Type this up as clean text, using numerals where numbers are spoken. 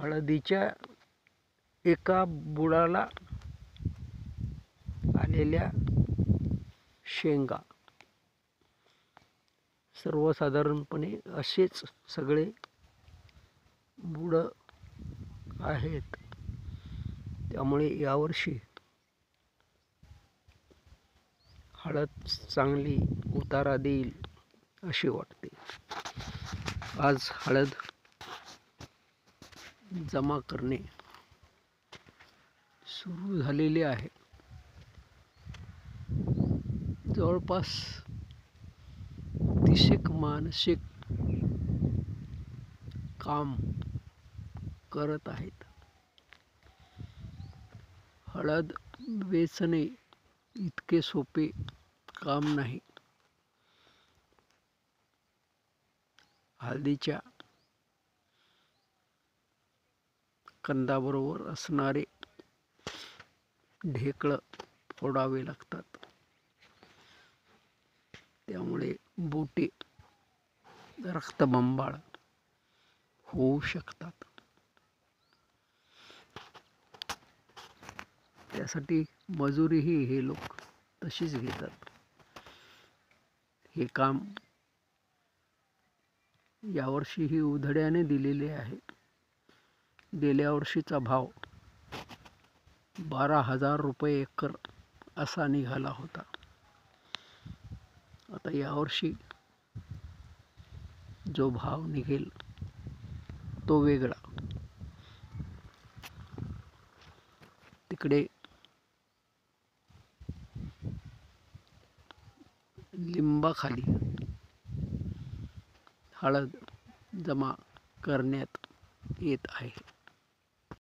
हळदीच्या एका बुडाला आलेल्या शेंगा सर्वसाधारणपणे असेच सगळे बुड आहेत. त्यामुळे यावर्षी हळद चांगली उतारा देईल असे वाटते. आज हळद जमा करणे सुरू झालेले आहे. जवळपास 30 माणसे काम करत आहेत. हळद वेचणे इतके सोपे काम नाही. हळदीच्या कंदाबरोबर असणारे ढेकळं फोडावे लागतात. त्यामुळे बोटे रक्तबंबाळ होऊ शकतात. त्यासाठी मजुरीही हे लोक तशीच घेतात. हे काम यावर्षीही उधड्याने दिलेले आहे. गेल्या वर्षीचा भाव 12,000 रुपये एकर असा निघाला होता. आता यावर्षी जो भाव निघेल तो वेगळा. तिकडे लिंबाखाली हळद जमा करण्यात येत आहे.